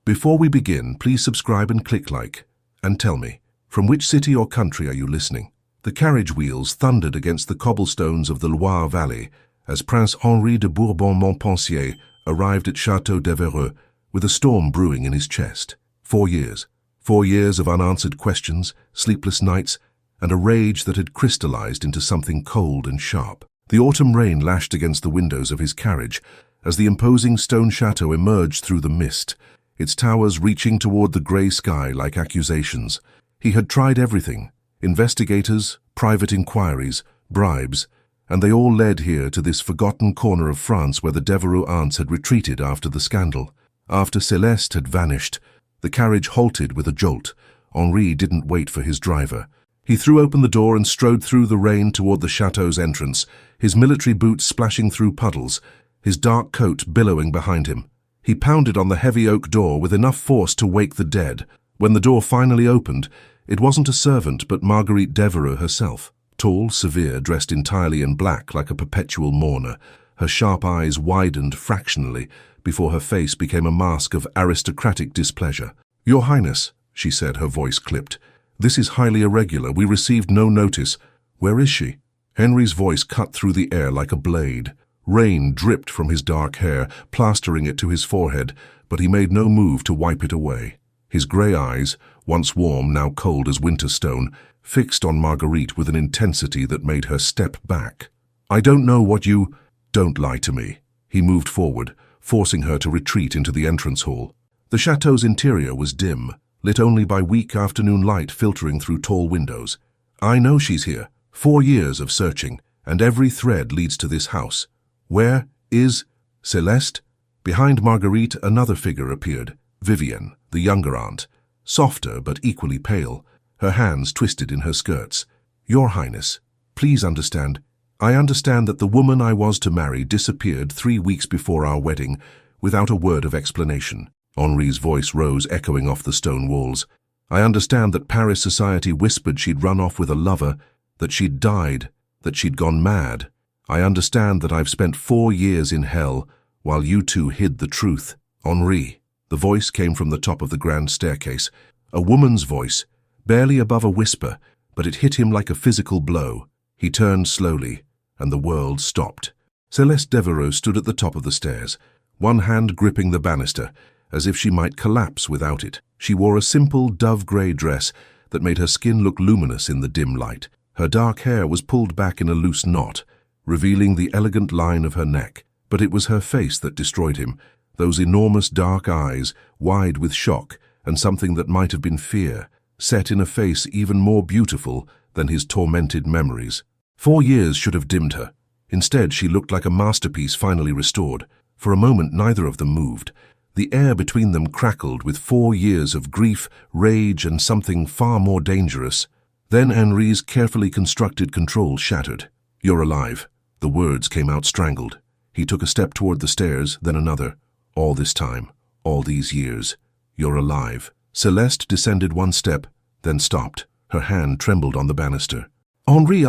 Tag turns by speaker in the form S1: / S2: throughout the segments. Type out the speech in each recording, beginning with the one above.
S1: Before we begin, please subscribe and click like. And tell me, from which city or country are you listening? The carriage wheels thundered against the cobblestones of the Loire Valley as Prince Henri de Bourbon-Montpensier arrived at Château d'Evreux with a storm brewing in his chest. 4 years. 4 years of unanswered questions, sleepless nights, and a rage that had crystallized into something cold and sharp. The autumn rain lashed against the windows of his carriage as the imposing stone chateau emerged through the mist, its towers reaching toward the grey sky like accusations. He had tried everything: investigators, private inquiries, bribes, and they all led here to this forgotten corner of France where the Devereux aunts had retreated after the scandal. After Céleste had vanished, the carriage halted with a jolt. Henri didn't wait for his driver. He threw open the door and strode through the rain toward the chateau's entrance, his military boots splashing through puddles, his dark coat billowing behind him. He pounded on the heavy oak door with enough force to wake the dead. When the door finally opened, it wasn't a servant but Marguerite Devereux herself. Tall, severe, dressed entirely in black like a perpetual mourner, her sharp eyes widened fractionally before her face became a mask of aristocratic displeasure. "Your Highness," she said, her voice clipped, "this is highly irregular. We received no notice. Where is she?" Henri's voice cut through the air like a blade. Rain dripped from his dark hair, plastering it to his forehead, but he made no move to wipe it away. His grey eyes, once warm, now cold as winter stone, fixed on Marguerite with an intensity that made her step back. "I don't know what you—" "Don't lie to me." He moved forward, forcing her to retreat into the entrance hall. The chateau's interior was dim, lit only by weak afternoon light filtering through tall windows. "I know she's here. 4 years of searching, and every thread leads to this house. Where is Céleste?" Behind Marguerite, another figure appeared, Vivienne, the younger aunt, softer but equally pale, her hands twisted in her skirts. "Your Highness, please understand. I understand that the woman I was to marry disappeared 3 weeks before our wedding, without a word of explanation." Henri's voice rose, echoing off the stone walls. "I understand that Paris society whispered she'd run off with a lover, that she'd died, that she'd gone mad. I understand that I've spent 4 years in hell, while you two hid the truth." "Henri." The voice came from the top of the grand staircase, a woman's voice, barely above a whisper, but it hit him like a physical blow. He turned slowly, and the world stopped. Céleste Devereux stood at the top of the stairs, one hand gripping the banister, as if she might collapse without it. She wore a simple dove-grey dress that made her skin look luminous in the dim light. Her dark hair was pulled back in a loose knot, revealing the elegant line of her neck. But it was her face that destroyed him, those enormous dark eyes, wide with shock and something that might have been fear, set in a face even more beautiful than his tormented memories. 4 years should have dimmed her. Instead, she looked like a masterpiece finally restored. For a moment, neither of them moved. The air between them crackled with 4 years of grief, rage, and something far more dangerous. Then Henri's carefully constructed control shattered. "You're alive." The words came out strangled. He took a step toward the stairs, then another. "All this time, all these years, you're alive." Céleste descended 1 step, then stopped. Her hand trembled on the banister. "Henri,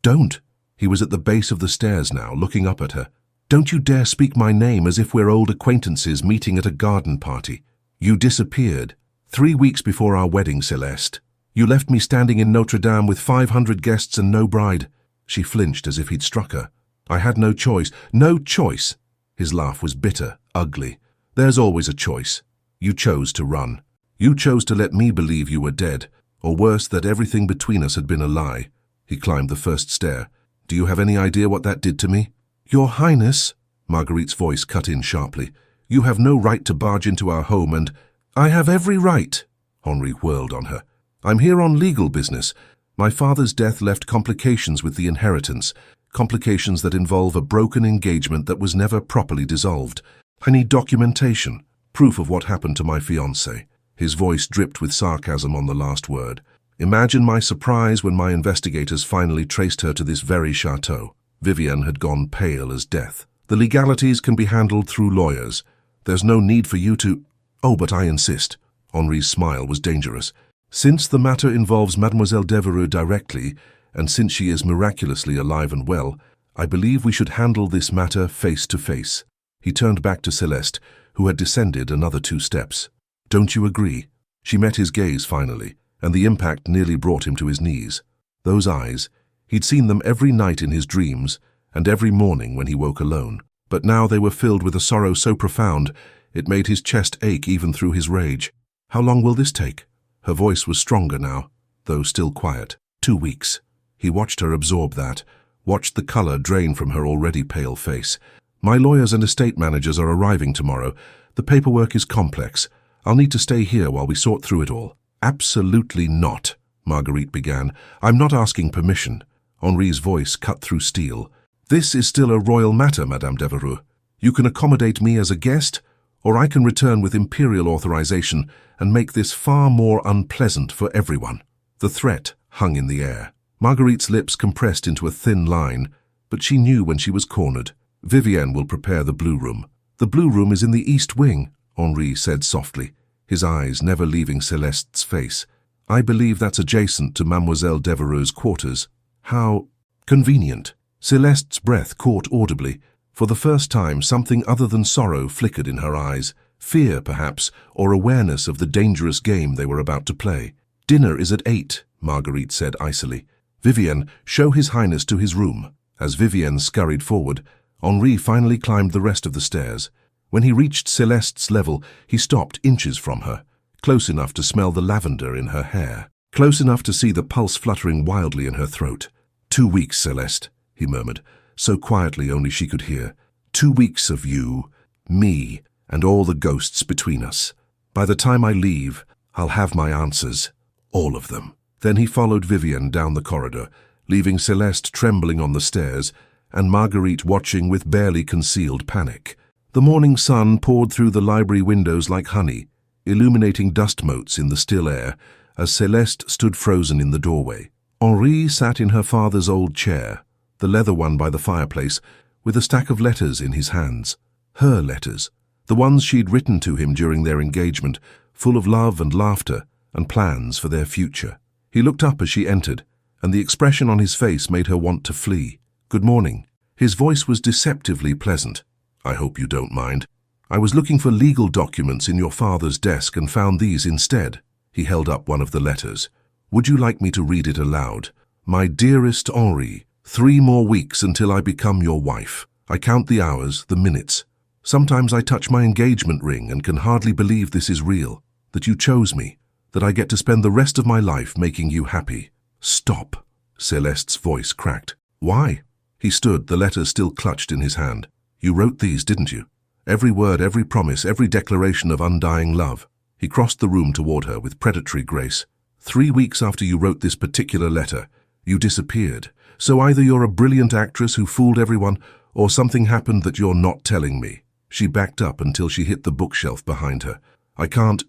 S1: don't." He was at the base of the stairs now, looking up at her. "Don't you dare speak my name as if we're old acquaintances meeting at a garden party. You disappeared 3 weeks before our wedding, Céleste. You left me standing in Notre Dame with 500 guests and no bride." She flinched as if he'd struck her. "I had no choice." "No choice!" His laugh was bitter, ugly. "There's always a choice. You chose to run. You chose to let me believe you were dead, or worse, that everything between us had been a lie." He climbed the first stair. "Do you have any idea what that did to me?" "Your Highness," Marguerite's voice cut in sharply, "you have no right to barge into our home and—" "I have every right," Henri whirled on her. "I'm here on legal business. My father's death left complications with the inheritance, complications that involve a broken engagement that was never properly dissolved. I need documentation, proof of what happened to my fiancée." His voice dripped with sarcasm on the last word. "Imagine my surprise when my investigators finally traced her to this very chateau." Vivienne had gone pale as death. "The legalities can be handled through lawyers. There's no need for you to—" "Oh, but I insist." Henri's smile was dangerous. "Since the matter involves Mademoiselle Devereux directly, and since she is miraculously alive and well, I believe we should handle this matter face to face." He turned back to Céleste, who had descended another 2 steps. Don't you agree? She met his gaze finally, and the impact nearly brought him to his knees. Those eyes, he'd seen them every night in his dreams and every morning when he woke alone. But now they were filled with a sorrow so profound it made his chest ache even through his rage. How long will this take? Her voice was stronger now, though still quiet. 2 weeks. He watched her absorb that, watched the color drain from her already pale face. My lawyers and estate managers are arriving tomorrow. The paperwork is complex. I'll need to stay here while we sort through it all. Absolutely not, Marguerite began. I'm not asking permission. Henri's voice cut through steel. This is still a royal matter, Madame Devereux. You can accommodate me as a guest, or I can return with imperial authorization and make this far more unpleasant for everyone. The threat hung in the air. Marguerite's lips compressed into a thin line, but she knew when she was cornered. Vivienne will prepare the blue room. The blue room is in the east wing, Henri said softly, his eyes never leaving Celeste's face. I believe that's adjacent to Mademoiselle Devereux's quarters. How convenient. Celeste's breath caught audibly. For the first time, something other than sorrow flickered in her eyes. Fear, perhaps, or awareness of the dangerous game they were about to play. Dinner is at 8, Marguerite said icily. Vivienne, show His Highness to his room. As Vivienne scurried forward, Henri finally climbed the rest of the stairs. When he reached Celeste's level, he stopped inches from her, close enough to smell the lavender in her hair, close enough to see the pulse fluttering wildly in her throat. 2 weeks, Celeste, he murmured, so quietly only she could hear. 2 weeks of you, me, and all the ghosts between us. By the time I leave, I'll have my answers. All of them. Then he followed Vivienne down the corridor, leaving Celeste trembling on the stairs and Marguerite watching with barely concealed panic. The morning sun poured through the library windows like honey, illuminating dust motes in the still air as Celeste stood frozen in the doorway. Henri sat in her father's old chair, the leather one by the fireplace, with a stack of letters in his hands. Her letters, the ones she'd written to him during their engagement, full of love and laughter and plans for their future. He looked up as she entered, and the expression on his face made her want to flee. Good morning. His voice was deceptively pleasant. I hope you don't mind. I was looking for legal documents in your father's desk and found these instead. He held up one of the letters. Would you like me to read it aloud? My dearest Henri, 3 more weeks until I become your wife. I count the hours, the minutes. Sometimes I touch my engagement ring and can hardly believe this is real, that you chose me, that I get to spend the rest of my life making you happy. Stop, Celeste's voice cracked. Why? He stood, the letters still clutched in his hand. You wrote these, didn't you? Every word, every promise, every declaration of undying love. He crossed the room toward her with predatory grace. 3 weeks after you wrote this particular letter, you disappeared. So either you're a brilliant actress who fooled everyone, or something happened that you're not telling me. She backed up until she hit the bookshelf behind her. I can't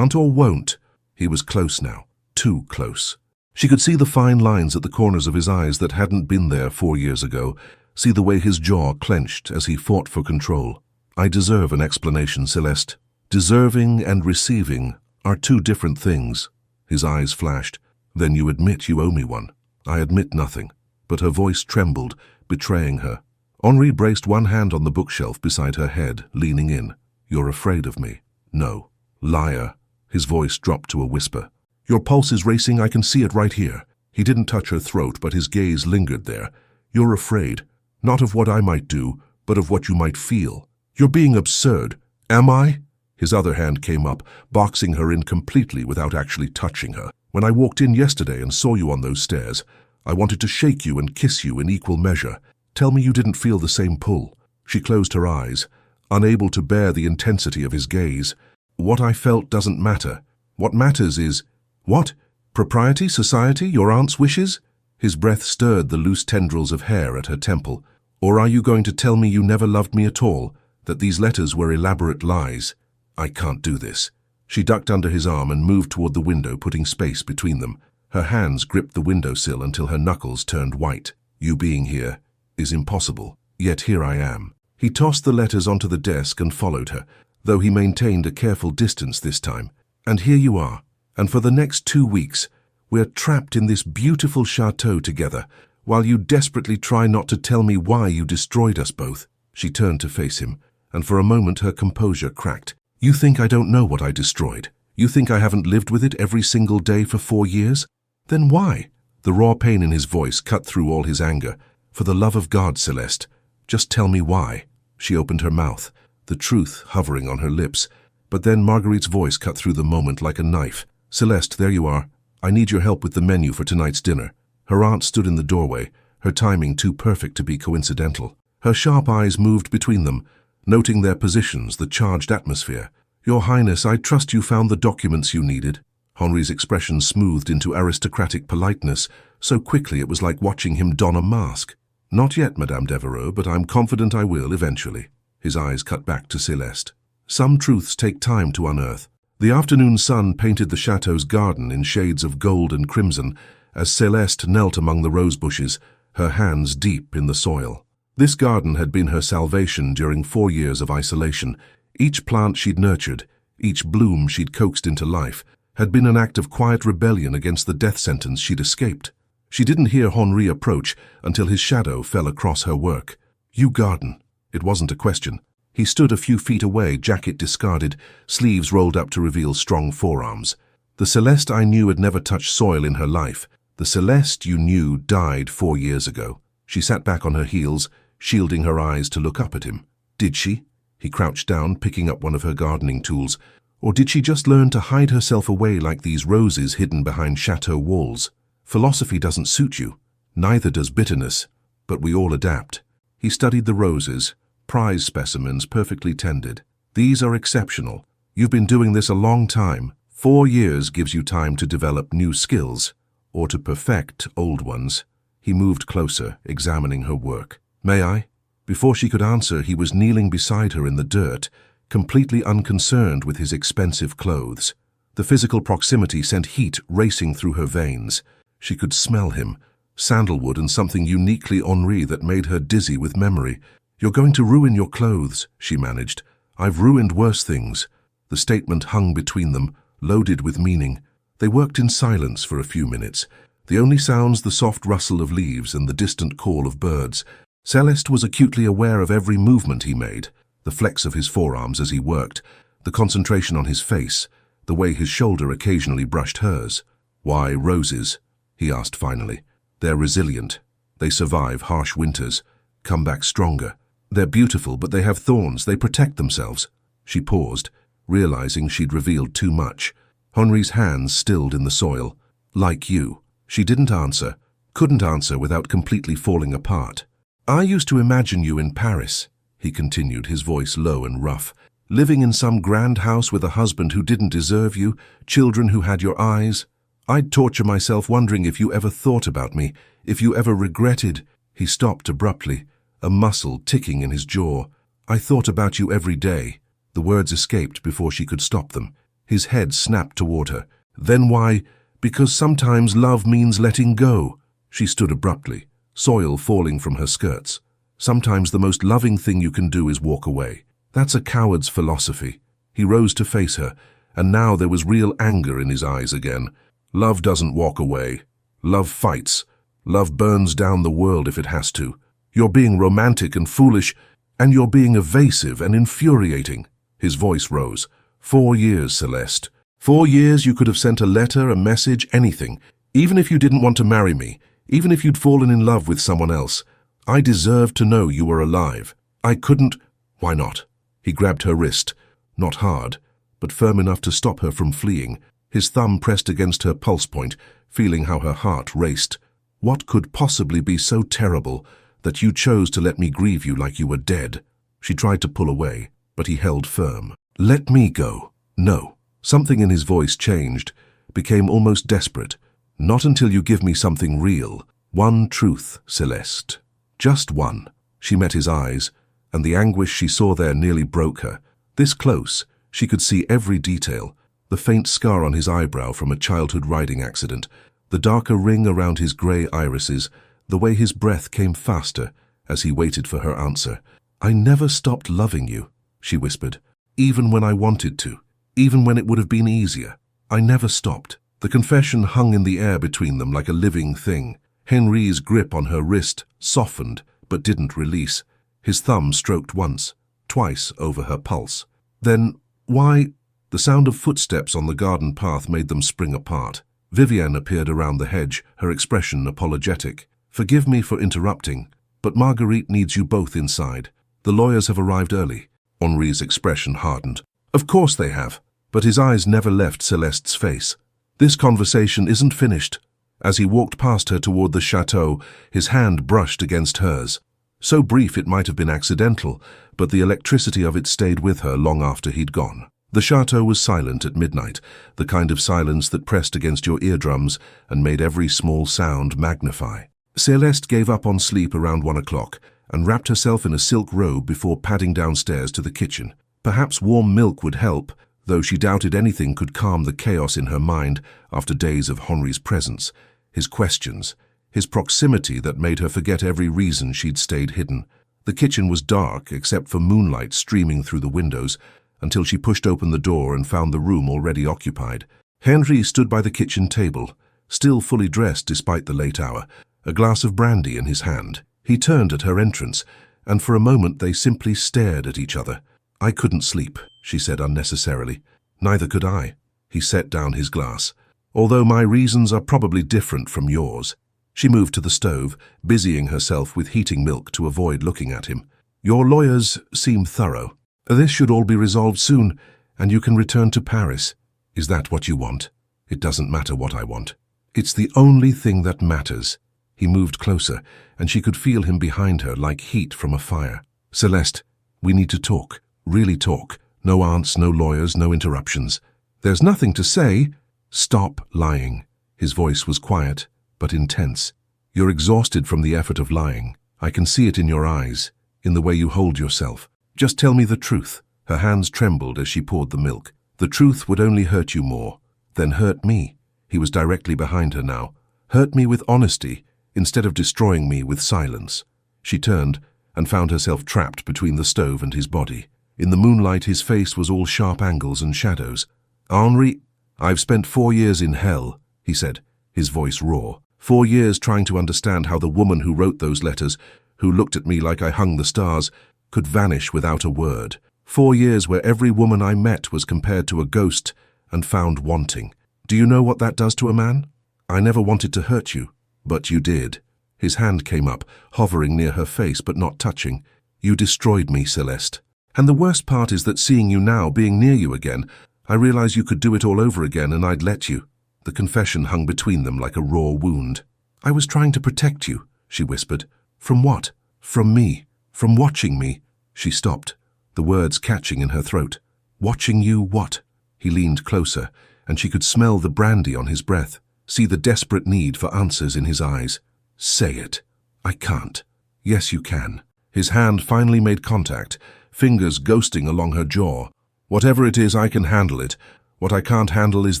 S1: or won't. He was close now, too close. She could see the fine lines at the corners of his eyes that hadn't been there 4 years ago, see the way his jaw clenched as he fought for control. I deserve an explanation, Celeste. Deserving and receiving are 2 different things. His eyes flashed. Then you admit you owe me one. I admit nothing. But her voice trembled, betraying her. Henri braced one hand on the bookshelf beside her head, leaning in. You're afraid of me. No. Liar. His voice dropped to a whisper. Your pulse is racing, I can see it right here. He didn't touch her throat, but his gaze lingered there. You're afraid. Not of what I might do, but of what you might feel. You're being absurd. Am I? His other hand came up, boxing her in completely without actually touching her. When I walked in yesterday and saw you on those stairs, I wanted to shake you and kiss you in equal measure. Tell me you didn't feel the same pull. She closed her eyes, unable to bear the intensity of his gaze. What I felt doesn't matter. What matters is... What? Propriety, society, your aunt's wishes? His breath stirred the loose tendrils of hair at her temple. Or are you going to tell me you never loved me at all, that these letters were elaborate lies? I can't do this. She ducked under his arm and moved toward the window, putting space between them. Her hands gripped the windowsill until her knuckles turned white. You being here is impossible, yet here I am. He tossed the letters onto the desk and followed her, though he maintained a careful distance this time. And here you are, and for the next 2 weeks, we're trapped in this beautiful chateau together, while you desperately try not to tell me why you destroyed us both. She turned to face him, and for a moment her composure cracked. You think I don't know what I destroyed? You think I haven't lived with it every single day for 4 years? Then why? The raw pain in his voice cut through all his anger. For the love of God, Celeste, just tell me why. She opened her mouth, the truth hovering on her lips. But then Marguerite's voice cut through the moment like a knife. Celeste, there you are. I need your help with the menu for tonight's dinner. Her aunt stood in the doorway, her timing too perfect to be coincidental. Her sharp eyes moved between them, noting their positions, the charged atmosphere. Your Highness, I trust you found the documents you needed. Henri's expression smoothed into aristocratic politeness, so quickly it was like watching him don a mask. Not yet, Madame Devereux, but I'm confident I will eventually. His eyes cut back to Celeste. Some truths take time to unearth. The afternoon sun painted the chateau's garden in shades of gold and crimson as Celeste knelt among the rose bushes, her hands deep in the soil. This garden had been her salvation during 4 years of isolation. Each plant she'd nurtured, each bloom she'd coaxed into life, had been an act of quiet rebellion against the death sentence she'd escaped. She didn't hear Henri approach until his shadow fell across her work. You garden. It wasn't a question. He stood a few feet away, jacket discarded, sleeves rolled up to reveal strong forearms. The Celeste I knew had never touched soil in her life. The Celeste you knew died 4 years ago. She sat back on her heels, shielding her eyes to look up at him. Did she? He crouched down, picking up one of her gardening tools. Or did she just learn to hide herself away like these roses hidden behind chateau walls? Philosophy doesn't suit you. Neither does bitterness. But we all adapt. He studied the roses, prize specimens perfectly tended. These are exceptional. You've been doing this a long time. 4 years gives you time to develop new skills, or to perfect old ones. He moved closer, examining her work. May I? Before she could answer, he was kneeling beside her in the dirt, completely unconcerned with his expensive clothes. The physical proximity sent heat racing through her veins. She could smell him, sandalwood and something uniquely Henri that made her dizzy with memory. You're going to ruin your clothes, she managed. I've ruined worse things. The statement hung between them, loaded with meaning. They worked in silence for a few minutes, the only sounds the soft rustle of leaves and the distant call of birds. Celeste was acutely aware of every movement he made, the flex of his forearms as he worked, the concentration on his face, the way his shoulder occasionally brushed hers. Why roses? He asked finally. They're resilient. They survive harsh winters, come back stronger. They're beautiful, but they have thorns. They protect themselves. She paused, realizing she'd revealed too much. Henri's hands stilled in the soil. Like you. She didn't answer, couldn't answer without completely falling apart. I used to imagine you in Paris, he continued, his voice low and rough, living in some grand house with a husband who didn't deserve you, children who had your eyes. I'd torture myself wondering if you ever thought about me, if you ever regretted. He stopped abruptly, a muscle ticking in his jaw. I thought about you every day. The words escaped before she could stop them. His head snapped toward her. Then why? Because sometimes love means letting go. She stood abruptly, soil falling from her skirts. Sometimes the most loving thing you can do is walk away. That's a coward's philosophy. He rose to face her, and now there was real anger in his eyes again. Love doesn't walk away. Love fights. Love burns down the world if it has to. You're being romantic and foolish, and you're being evasive and infuriating. His voice rose. 4 years, Celeste. 4 years you could have sent a letter, a message, anything. Even if you didn't want to marry me, even if you'd fallen in love with someone else. I deserved to know you were alive. I couldn't. Why not? He grabbed her wrist, not hard, but firm enough to stop her from fleeing. His thumb pressed against her pulse point, feeling how her heart raced. What could possibly be so terrible that you chose to let me grieve you like you were dead? She tried to pull away, but he held firm. Let me go. No. Something in his voice changed, became almost desperate. Not until you give me something real. One truth, Celeste. Just one. She met his eyes, and the anguish she saw there nearly broke her. This close, she could see every detail. The faint scar on his eyebrow from a childhood riding accident, the darker ring around his grey irises, the way his breath came faster as he waited for her answer. I never stopped loving you, she whispered, even when I wanted to. Even when it would have been easier. I never stopped. The confession hung in the air between them like a living thing. Henri's grip on her wrist softened but didn't release. His thumb stroked once, twice over her pulse. Then, Why? The sound of footsteps on the garden path made them spring apart. Vivienne appeared around the hedge, her expression apologetic. Forgive me for interrupting, but Marguerite needs you both inside. The lawyers have arrived early. Henri's expression hardened. Of course they have, but his eyes never left Celeste's face. This conversation isn't finished. As he walked past her toward the chateau, his hand brushed against hers. So brief it might have been accidental, but the electricity of it stayed with her long after he'd gone. The chateau was silent at midnight, the kind of silence that pressed against your eardrums and made every small sound magnify. Celeste gave up on sleep around 1 o'clock and wrapped herself in a silk robe before padding downstairs to the kitchen. Perhaps warm milk would help, though she doubted anything could calm the chaos in her mind after days of Henri's presence, his questions, his proximity that made her forget every reason she'd stayed hidden. The kitchen was dark except for moonlight streaming through the windows, until she pushed open the door and found the room already occupied. Henri stood by the kitchen table, still fully dressed despite the late hour, a glass of brandy in his hand. He turned at her entrance, and for a moment they simply stared at each other. I couldn't sleep, she said unnecessarily. Neither could I. He set down his glass. Although my reasons are probably different from yours. She moved to the stove, busying herself with heating milk to avoid looking at him. Your lawyers seem thorough. This should all be resolved soon, and you can return to Paris. Is that what you want? It doesn't matter what I want. It's the only thing that matters. He moved closer, and she could feel him behind her like heat from a fire. Celeste, we need to talk. Really talk. No aunts, no lawyers, no interruptions. There's nothing to say. Stop lying. His voice was quiet, but intense. You're exhausted from the effort of lying. I can see it in your eyes, in the way you hold yourself. Just tell me the truth. Her hands trembled as she poured the milk. The truth would only hurt you more. Then hurt me. He was directly behind her now. Hurt me with honesty, instead of destroying me with silence. She turned and found herself trapped between the stove and his body. In the moonlight, his face was all sharp angles and shadows. Henri, I've spent 4 years in hell, he said, his voice raw. 4 years trying to understand how the woman who wrote those letters, who looked at me like I hung the stars, could vanish without a word. 4 years where every woman I met was compared to a ghost and found wanting. Do you know what that does to a man? I never wanted to hurt you, but you did. His hand came up, hovering near her face but not touching. You destroyed me, Celeste. And the worst part is that seeing you now, being near you again, I realize you could do it all over again and I'd let you. The confession hung between them like a raw wound. I was trying to protect you, she whispered. From what? From me. From watching me. She stopped, the words catching in her throat. Watching you what? He leaned closer, and she could smell the brandy on his breath, see the desperate need for answers in his eyes. Say it. I can't. Yes, you can. His hand finally made contact, fingers ghosting along her jaw. Whatever it is, I can handle it. What I can't handle is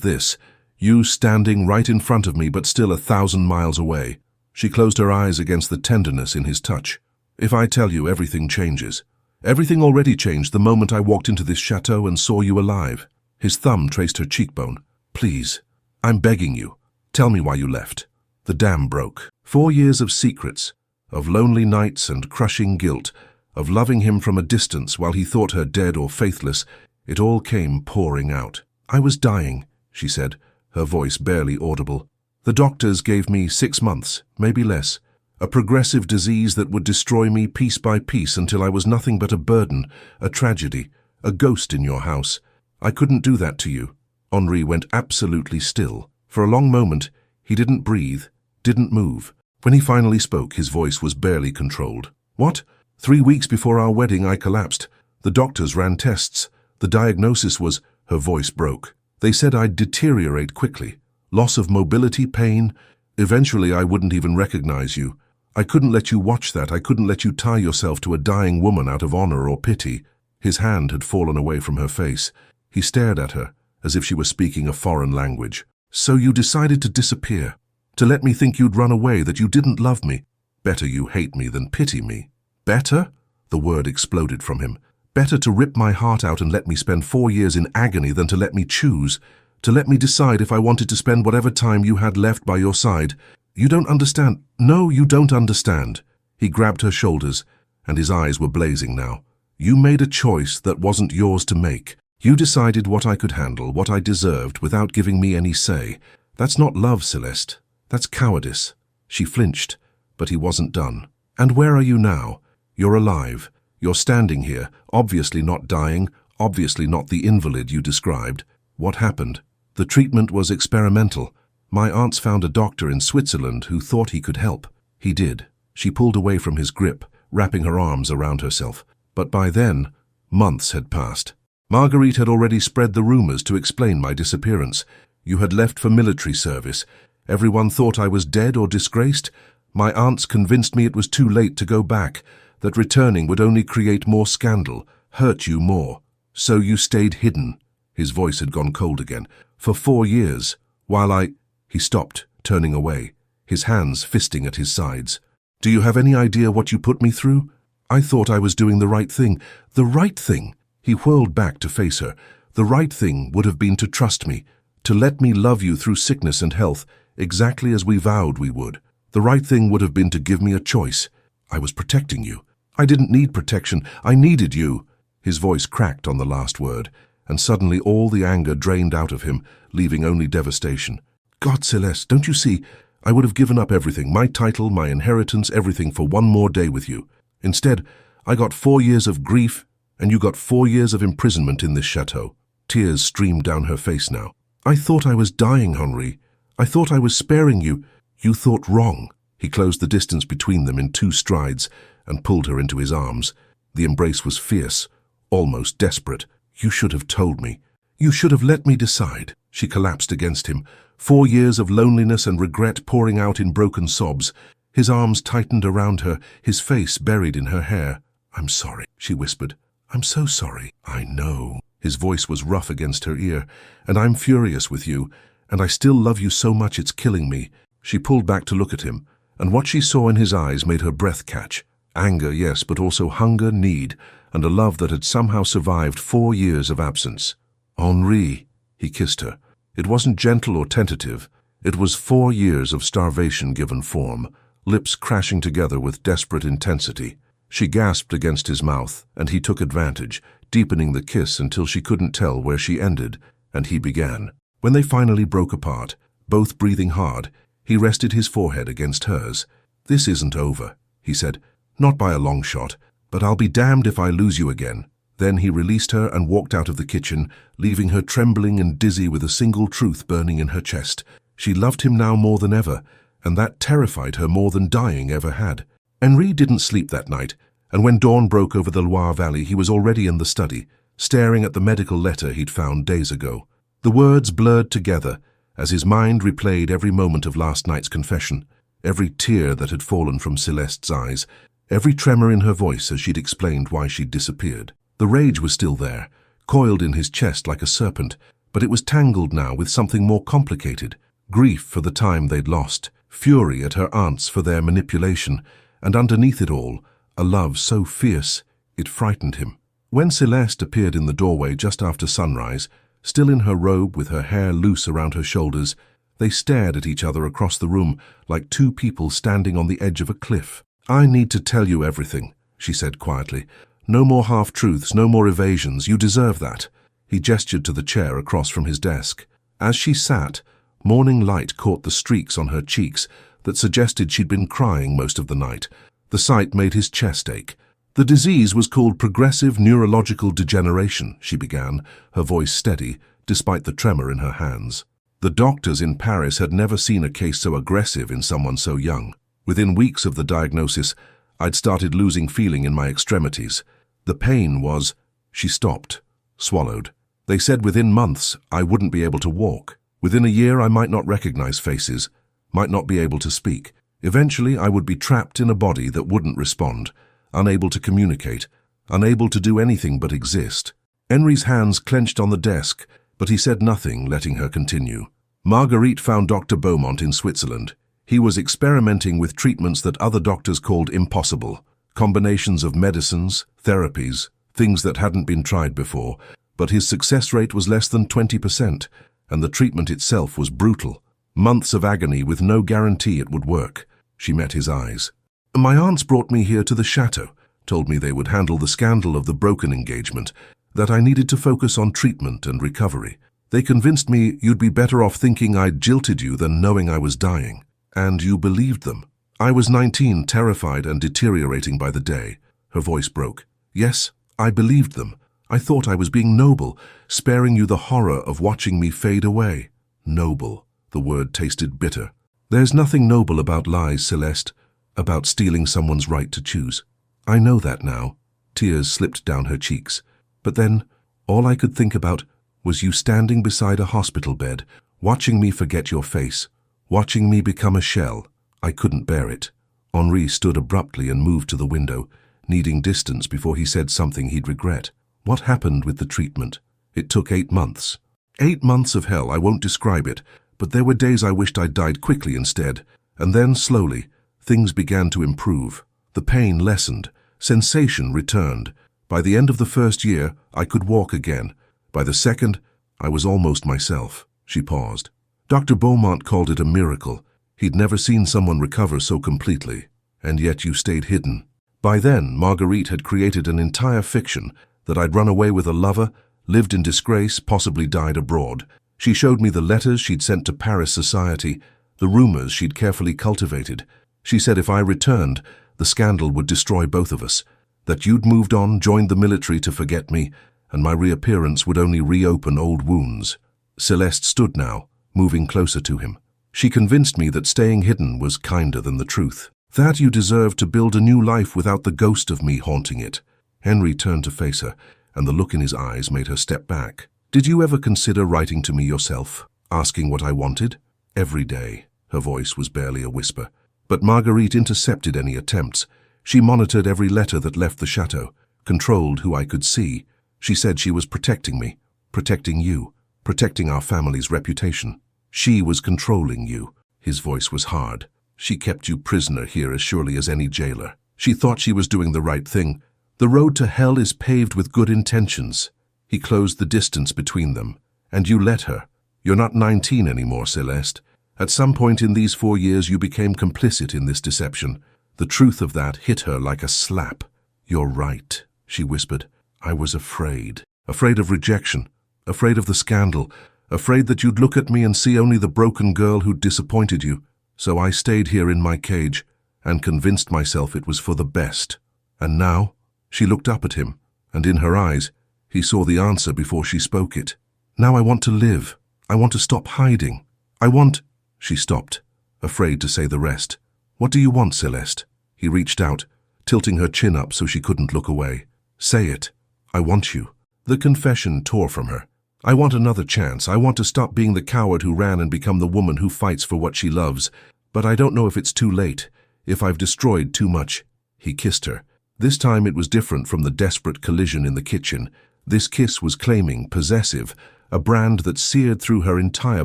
S1: this. You standing right in front of me but still 1,000 miles away. She closed her eyes against the tenderness in his touch. If I tell you, everything changes. Everything already changed the moment I walked into this chateau and saw you alive. His thumb traced her cheekbone. Please, I'm begging you. Tell me why you left. The dam broke. 4 years of secrets, of lonely nights and crushing guilt, of loving him from a distance while he thought her dead or faithless, it all came pouring out. I was dying, she said, her voice barely audible. The doctors gave me 6 months, maybe less, a progressive disease that would destroy me piece by piece until I was nothing but a burden, a tragedy, a ghost in your house. I couldn't do that to you. Henri went absolutely still. For a long moment, he didn't breathe, didn't move. When he finally spoke, his voice was barely controlled. What? 3 weeks before our wedding, I collapsed. The doctors ran tests. The diagnosis was, her voice broke. They said I'd deteriorate quickly. Loss of mobility, pain. Eventually, I wouldn't even recognize you. I couldn't let you watch that. I couldn't let you tie yourself to a dying woman out of honor or pity. His hand had fallen away from her face. He stared at her, as if she were speaking a foreign language. So you decided to disappear, to let me think you'd run away, that you didn't love me. Better you hate me than pity me. Better? The word exploded from him. Better to rip my heart out and let me spend 4 years in agony than to let me choose, to let me decide if I wanted to spend whatever time you had left by your side. You don't understand. No, you don't understand. He grabbed her shoulders, and his eyes were blazing now. You made a choice that wasn't yours to make. You decided what I could handle, what I deserved, without giving me any say. That's not love, Celeste. That's cowardice." She flinched, but he wasn't done. "And where are you now? You're alive. You're standing here, obviously not dying, obviously not the invalid you described. What happened?" "The treatment was experimental. My aunts found a doctor in Switzerland who thought he could help. He did." She pulled away from his grip, wrapping her arms around herself. But by then, months had passed. "Marguerite had already spread the rumors to explain my disappearance. You had left for military service. Everyone thought I was dead or disgraced. My aunts convinced me it was too late to go back, that returning would only create more scandal, hurt you more. So you stayed hidden." His voice had gone cold again. "For 4 years, while I—" He stopped, turning away, his hands fisting at his sides. "Do you have any idea what you put me through? I thought I was doing the right thing." "The right thing?" He whirled back to face her. "The right thing would have been to trust me, to let me love you through sickness and health, exactly as we vowed we would. The right thing would have been to give me a choice. I was protecting you. I didn't need protection. I needed you." His voice cracked on the last word, and suddenly all the anger drained out of him, leaving only devastation. "God, Celeste, don't you see? I would have given up everything, my title, my inheritance, everything for one more day with you. Instead, I got 4 years of grief, and you got 4 years of imprisonment in this chateau." Tears streamed down her face now. "I thought I was dying, Henri. I thought I was sparing you." "You thought wrong." He closed the distance between them in 2 strides and pulled her into his arms. The embrace was fierce, almost desperate. "You should have told me. You should have let me decide." She collapsed against him, 4 years of loneliness and regret pouring out in broken sobs. His arms tightened around her, his face buried in her hair. "I'm sorry," she whispered. "I'm so sorry." "I know." His voice was rough against her ear. "And I'm furious with you, and I still love you so much it's killing me." She pulled back to look at him, and what she saw in his eyes made her breath catch. Anger, yes, but also hunger, need, and a love that had somehow survived 4 years of absence. "Henri," he kissed her. It wasn't gentle or tentative. It was 4 years of starvation given form, lips crashing together with desperate intensity. She gasped against his mouth, and he took advantage, deepening the kiss until she couldn't tell where she ended, and he began. When they finally broke apart, both breathing hard, he rested his forehead against hers. "This isn't over," he said. "Not by a long shot, but I'll be damned if I lose you again." Then he released her and walked out of the kitchen, leaving her trembling and dizzy with a single truth burning in her chest. She loved him now more than ever, and that terrified her more than dying ever had. Henri didn't sleep that night, and when dawn broke over the Loire Valley, he was already in the study, staring at the medical letter he'd found days ago. The words blurred together as his mind replayed every moment of last night's confession, every tear that had fallen from Celeste's eyes, every tremor in her voice as she'd explained why she'd disappeared. The rage was still there, coiled in his chest like a serpent, but it was tangled now with something more complicated. Grief for the time they'd lost, fury at her aunts for their manipulation, and underneath it all, a love so fierce it frightened him. When Celeste appeared in the doorway just after sunrise, still in her robe with her hair loose around her shoulders, they stared at each other across the room like 2 people standing on the edge of a cliff. "I need to tell you everything," she said quietly. "No more half-truths, no more evasions. You deserve that." He gestured to the chair across from his desk. As she sat, morning light caught the streaks on her cheeks that suggested she'd been crying most of the night. The sight made his chest ache. "The disease was called progressive neurological degeneration," she began, her voice steady, despite the tremor in her hands. The doctors in Paris had never seen a case so aggressive in someone so young. Within weeks of the diagnosis, I'd started losing feeling in my extremities. The pain was— She stopped, swallowed. "They said within months I wouldn't be able to walk. Within a year I might not recognize faces, might not be able to speak. Eventually I would be trapped in a body that wouldn't respond, unable to communicate, unable to do anything but exist." Henri's hands clenched on the desk, but he said nothing, letting her continue. "Marguerite found Dr. Beaumont in Switzerland. He was experimenting with treatments that other doctors called impossible, combinations of medicines, therapies, things that hadn't been tried before, but his success rate was less than 20%, and the treatment itself was brutal. Months of agony with no guarantee it would work." She met his eyes. "My aunts brought me here to the chateau, told me they would handle the scandal of the broken engagement, that I needed to focus on treatment and recovery. They convinced me you'd be better off thinking I'd jilted you than knowing I was dying. And you believed them. I was 19, terrified and deteriorating by the day. Her voice broke. Yes, I believed them. I thought I was being noble, sparing you the horror of watching me fade away. Noble. The word tasted bitter. There's nothing noble about lies, Celeste, about stealing someone's right to choose. I know that now. Tears slipped down her cheeks. But then, all I could think about was you standing beside a hospital bed, watching me forget your face, watching me become a shell. I couldn't bear it. Henri stood abruptly and moved to the window, needing distance before he said something he'd regret. What happened with the treatment? It took 8 months. 8 months of hell, I won't describe it, but there were days I wished I'd died quickly instead. And then, slowly, things began to improve. The pain lessened. Sensation returned. By the end of the first year, I could walk again. By the second, I was almost myself. She paused. Dr. Beaumont called it a miracle. He'd never seen someone recover so completely. And yet you stayed hidden. By then, Marguerite had created an entire fiction that I'd run away with a lover, lived in disgrace, possibly died abroad. She showed me the letters she'd sent to Paris society, the rumors she'd carefully cultivated. She said if I returned, the scandal would destroy both of us, that you'd moved on, joined the military to forget me, and my reappearance would only reopen old wounds. Celeste stood now, moving closer to him. She convinced me that staying hidden was kinder than the truth, that you deserved to build a new life without the ghost of me haunting it. Henri turned to face her, and the look in his eyes made her step back. Did you ever consider writing to me yourself, asking what I wanted? Every day. Her voice was barely a whisper. But Marguerite intercepted any attempts. She monitored every letter that left the chateau, controlled who I could see. She said she was protecting me, protecting you, protecting our family's reputation. She was controlling you. His voice was hard. She kept you prisoner here as surely as any jailer. She thought she was doing the right thing. The road to hell is paved with good intentions. He closed the distance between them. And you let her. You're not 19 anymore, Celeste. At some point in these 4 years you became complicit in this deception. The truth of that hit her like a slap. You're right, she whispered. I was afraid. Afraid of rejection. Afraid of the scandal. Afraid that you'd look at me and see only the broken girl who'd disappointed you. So I stayed here in my cage and convinced myself it was for the best. And now? She looked up at him, and in her eyes, he saw the answer before she spoke it. Now I want to live. I want to stop hiding. I want... She stopped, afraid to say the rest. What do you want, Celeste? He reached out, tilting her chin up so she couldn't look away. Say it. I want you. The confession tore from her. I want another chance. I want to stop being the coward who ran and become the woman who fights for what she loves. But I don't know if it's too late, if I've destroyed too much. He kissed her. This time it was different from the desperate collision in the kitchen. This kiss was claiming, possessive, a brand that seared through her entire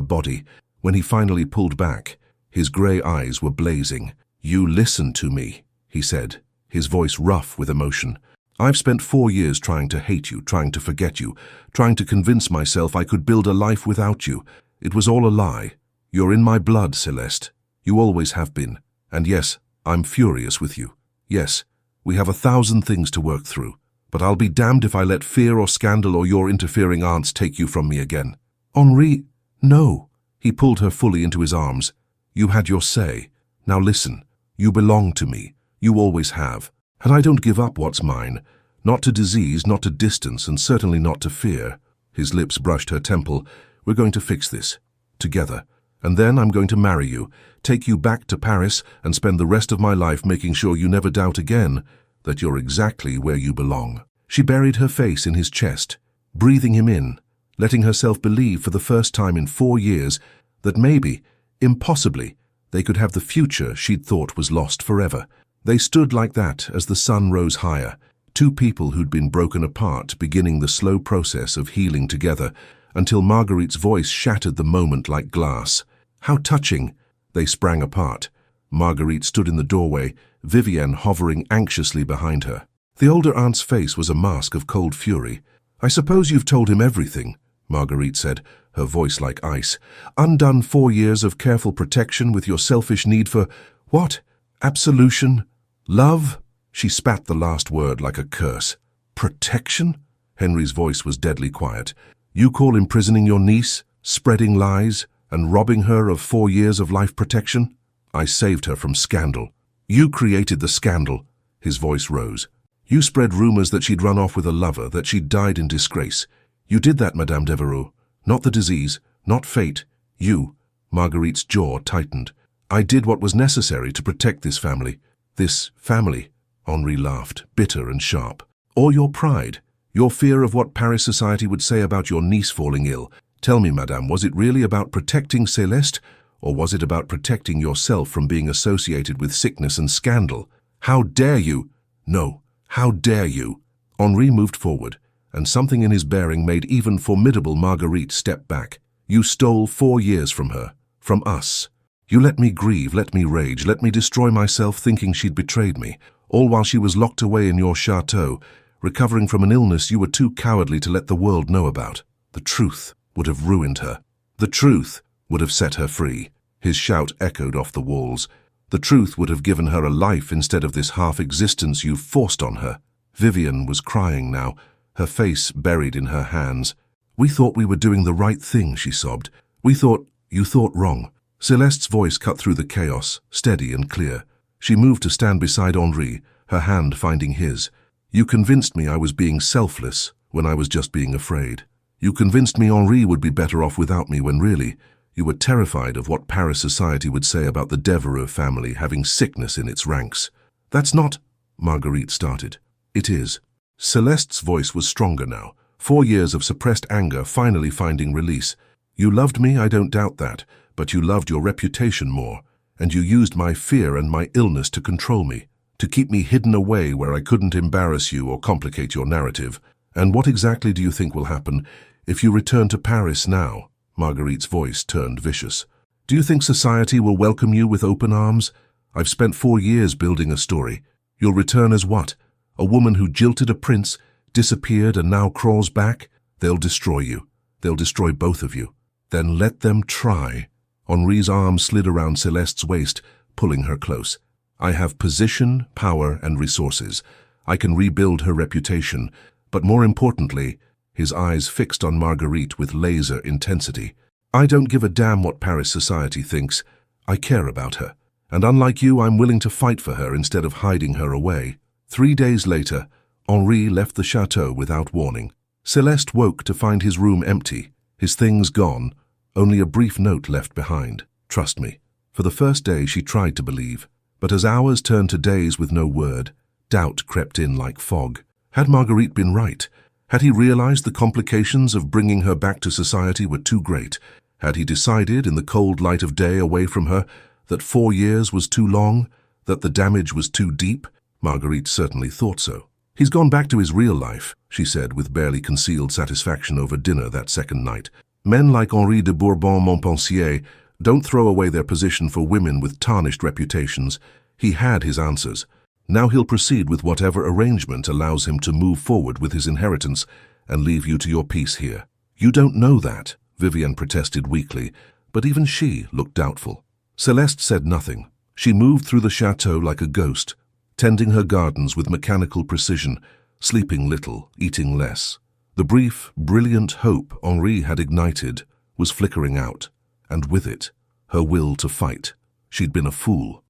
S1: body. When he finally pulled back, his grey eyes were blazing. You listen to me, he said, his voice rough with emotion. I've spent 4 years trying to hate you, trying to forget you, trying to convince myself I could build a life without you. It was all a lie. You're in my blood, Celeste. You always have been. And yes, I'm furious with you. Yes, we have 1,000 things to work through. But I'll be damned if I let fear or scandal or your interfering aunts take you from me again. Henri, no. He pulled her fully into his arms. You had your say. Now listen. You belong to me. You always have. And I don't give up what's mine. Not to disease, not to distance, and certainly not to fear. His lips brushed her temple. We're going to fix this. Together. And then I'm going to marry you, take you back to Paris, and spend the rest of my life making sure you never doubt again that you're exactly where you belong. She buried her face in his chest, breathing him in, letting herself believe for the first time in 4 years that maybe, impossibly, they could have the future she'd thought was lost forever. They stood like that as the sun rose higher, two people who'd been broken apart beginning the slow process of healing together, until Marguerite's voice shattered the moment like glass. How touching! They sprang apart. Marguerite stood in the doorway, Vivienne hovering anxiously behind her. The older aunt's face was a mask of cold fury. I suppose you've told him everything, Marguerite said, her voice like ice. Undone 4 years of careful protection with your selfish need for, what? Absolution? Love? She spat the last word like a curse. Protection? Henry's voice was deadly quiet. "You call imprisoning your niece, spreading lies, and robbing her of 4 years of life protection? I saved her from scandal." "You created the scandal." His voice rose. "You spread rumors that she'd run off with a lover, that she'd died in disgrace. You did that, Madame Devereux. Not the disease, not fate. You." Marguerite's jaw tightened. "I did what was necessary to protect this family." "This family?" Henri laughed, bitter and sharp. "Or your pride, your fear of what Paris society would say about your niece falling ill. Tell me, madame, was it really about protecting Céleste, or was it about protecting yourself from being associated with sickness and scandal? How dare you?" "No, how dare you?" Henri moved forward, and something in his bearing made even formidable Marguerite step back. "You stole 4 years from her, from us. You let me grieve, let me rage, let me destroy myself thinking she'd betrayed me, all while she was locked away in your chateau, recovering from an illness you were too cowardly to let the world know about. The truth would have ruined her. The truth would have set her free." His shout echoed off the walls. "The truth would have given her a life instead of this half-existence you forced on her." Vivian was crying now, her face buried in her hands. "We thought we were doing the right thing," she sobbed. "We thought you thought wrong." Céleste's voice cut through the chaos, steady and clear. She moved to stand beside Henri, her hand finding his. "You convinced me I was being selfless when I was just being afraid. You convinced me Henri would be better off without me when really you were terrified of what Paris society would say about the Devereux family having sickness in its ranks." "That's not—" Marguerite started. "It is." Céleste's voice was stronger now, 4 years of suppressed anger finally finding release. "You loved me, I don't doubt that, but you loved your reputation more, and you used my fear and my illness to control me, to keep me hidden away where I couldn't embarrass you or complicate your narrative. And what exactly do you think will happen if you return to Paris now?" Marguerite's voice turned vicious. "Do you think society will welcome you with open arms? I've spent 4 years building a story. You'll return as what? A woman who jilted a prince, disappeared and now crawls back? They'll destroy you. They'll destroy both of you. Then let them try." Henri's arm slid around Céleste's waist, pulling her close. "I have position, power, and resources. I can rebuild her reputation, but more importantly," his eyes fixed on Marguerite with laser intensity, "I don't give a damn what Paris society thinks. I care about her. And unlike you, I'm willing to fight for her instead of hiding her away." 3 days later, Henri left the chateau without warning. Céleste woke to find his room empty, his things gone, only a brief note left behind. "Trust me." For the first day she tried to believe, but as hours turned to days with no word, doubt crept in like fog. Had Marguerite been right? Had he realized the complications of bringing her back to society were too great? Had he decided, in the cold light of day away from her, that 4 years was too long, that the damage was too deep? Marguerite certainly thought so. "He's gone back to his real life," she said with barely concealed satisfaction over dinner that second night. "Men like Henri de Bourbon-Montpensier don't throw away their position for women with tarnished reputations. He had his answers. Now he'll proceed with whatever arrangement allows him to move forward with his inheritance and leave you to your peace here." "You don't know that," Vivian protested weakly, but even she looked doubtful. Céleste said nothing. She moved through the chateau like a ghost, tending her gardens with mechanical precision, sleeping little, eating less. The brief, brilliant hope Henri had ignited was flickering out, and with it, her will to fight. She'd been a fool